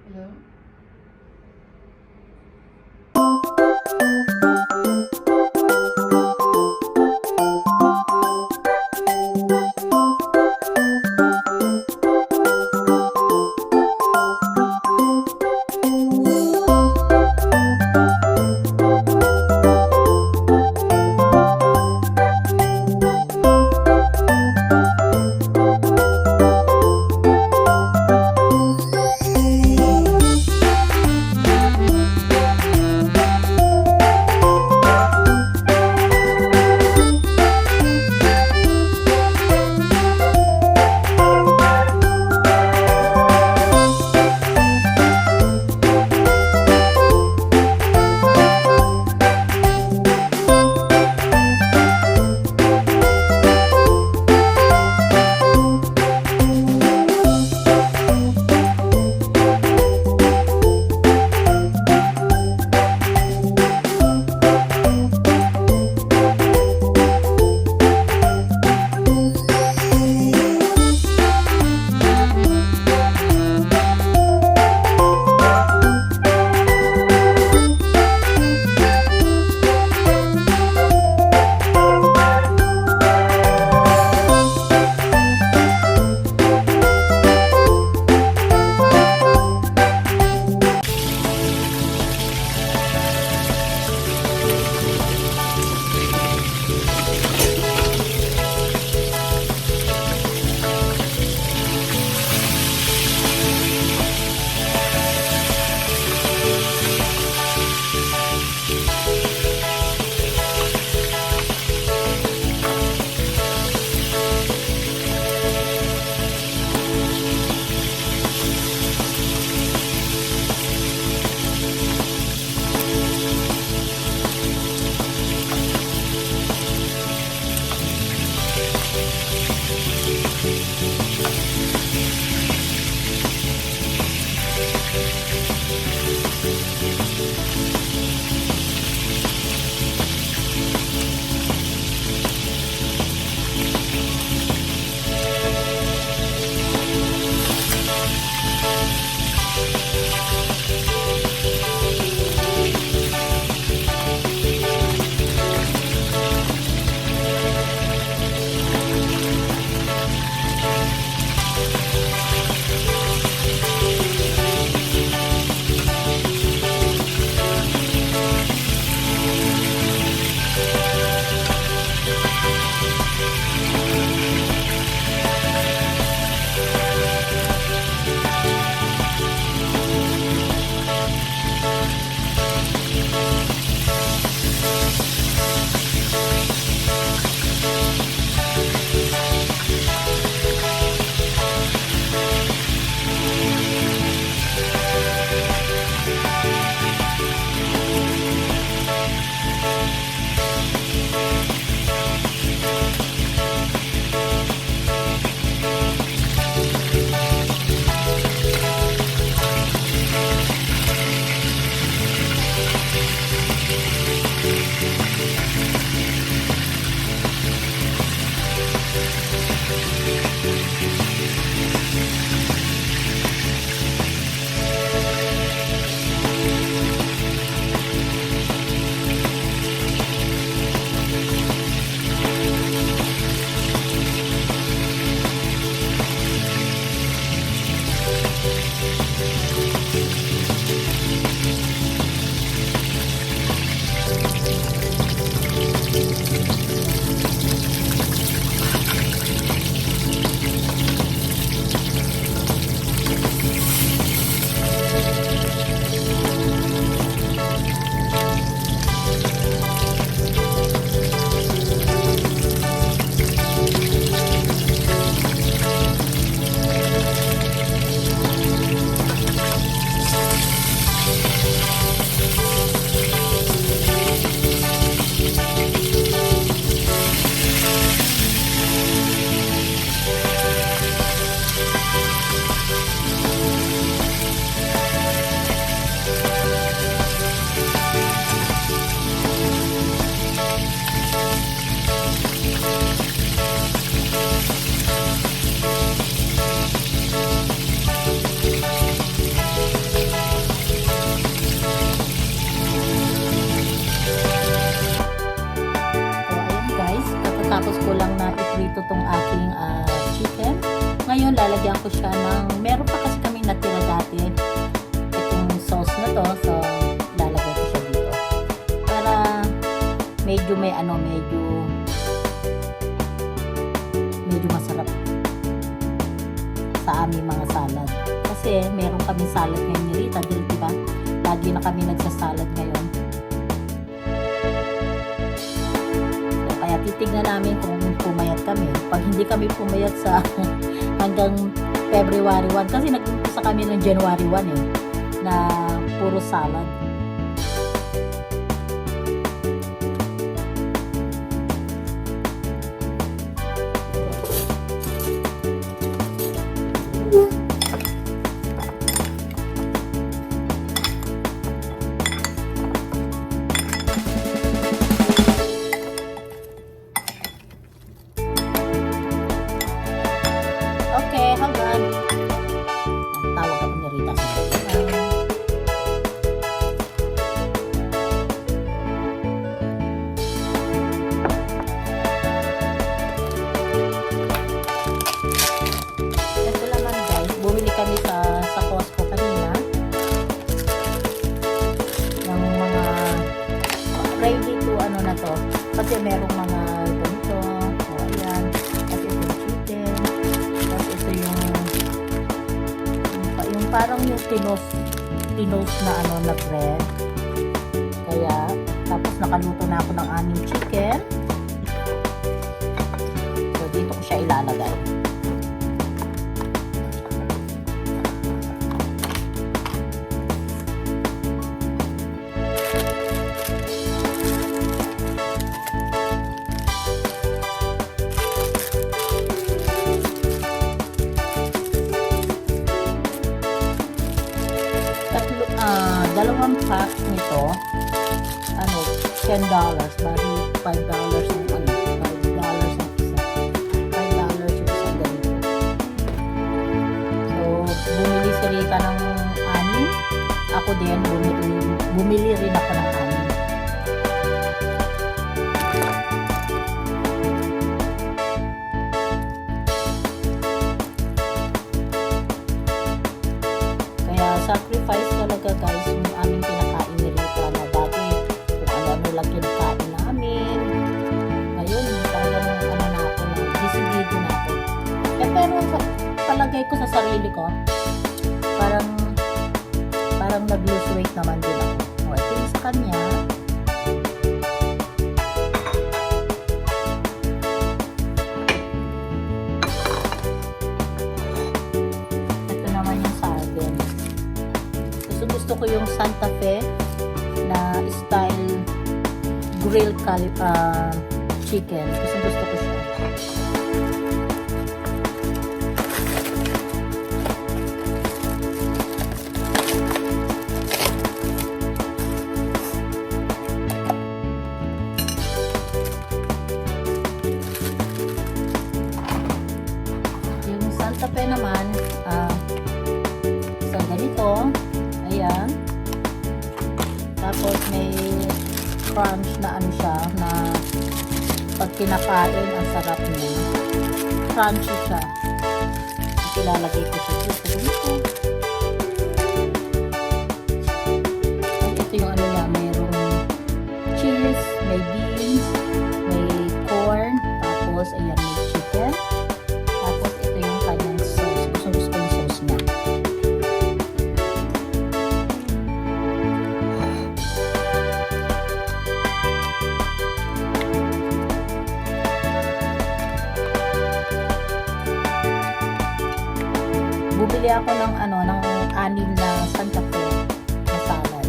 Hello? dito tong aking chicken. Ngayon, lalagyan ko siya ng, meron pa kasi kaming natira dati. Itong sauce na to. So, lalagyan ko siya dito. Para medyo may medyo masarap sa aming mga salad. Kasi meron kami salad ngayon ni Rita, diba? Lagi na kami nagsasalad ngayon. So, kaya titignan namin kung pumayat kami. Pag hindi kami pumayat sa hanggang February 1, kasi nag-umpisa kami ng January 1 na puro salad. Okay, hanggang tawag ako ni Rita sa ito naman guys, bumili kami sa Costco kanina ng mga ready to na to, kasi merong mga ganito, o ayan, kasi ito yung chicken, tapos ito yung parang yung tinos na na bread. Kaya tapos nakaluto na ako ng aming chicken, so dito ko siya ilalagay. Dalawang pack nito, $10, bali $5 ang $5 ang isa. $5 yung isang ganito. So, bumili si Rita ng 6. Ako din, bumili rin ako ng 6. Kaya, sacrifice talaga guys yung aming kinakain ni Rita na dati kung ano lang kinakain namin. Ngayon, talagang na ako, disidido na ako. Pero palagay ko sa sarili ko, parang nag-lose weight naman din ako. O, ito yung sa kanya. Ito naman yung sa akin. Gusto ko yung Santa Fe na style grilled chicken. Gusto ko siya. Yung Santa Fe naman, so ganito. Ayan. Tapos may crunch na siya, na pag kinakain, ang sarap niya. Crunchy siya. Ilalagay ko siya dito. Ito yung niya, mayroong cheese, may beans, may corn, tapos ayan, may chicken. Tapos ito yung kanyang sauce. Gusto yung sauce niya. Bumili ako ng ng 6 na Santa Fe na salad.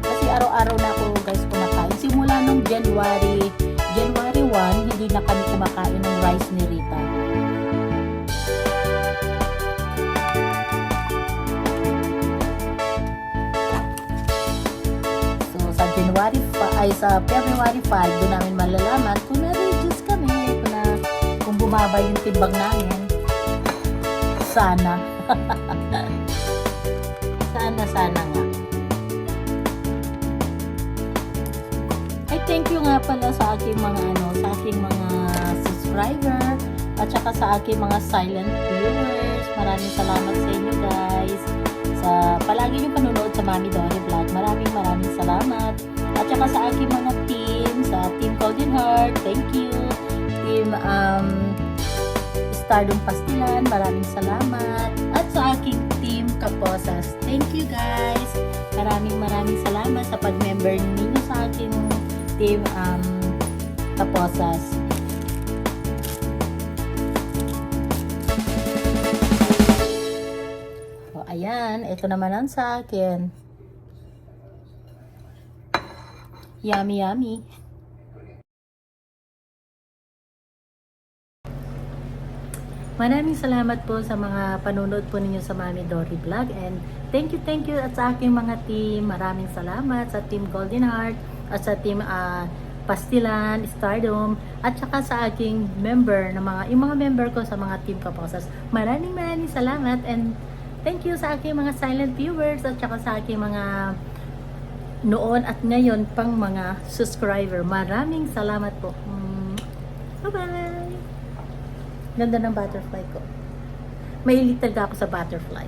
Kasi araw-araw na ako guys kumakain. Simula nung January 1, hindi na kami kumakain ng rice ni Rita. So sa February 5, doon namin malalaman kung na-reduce kami, kung bumaba yung timbang namin. Sana. sana nga. Ay, thank you nga pala sa aking mga subscriber, at saka sa aking mga silent viewers. Maraming salamat sa inyo guys. Sa palagi nyo panonood sa Mami Dory Vlog. Maraming salamat. At saka sa aking mga team, sa Team Golden Heart, thank you. Team Stardom Pastilan, maraming salamat. At sa aking Team Kaposas, thank you guys. Maraming salamat sa pag-member ninyo sa aking Team Kaposas. O, ayan, ito naman ang sa akin. Yummy, yummy. Maraming salamat po sa mga panonood po ninyo sa Mami Dory Vlog, and thank you at sa aking mga team. Maraming salamat sa Team Golden Heart at sa Team Pastilan, Stardom, at saka sa aking member na yung mga member ko sa mga Team Kaposas. Maraming salamat, and thank you sa aking mga silent viewers at saka sa aking mga noon at ngayon pang mga subscriber. Maraming salamat po. Bye-bye! Ganda ng butterfly ko. Mahilig talaga ako sa butterfly.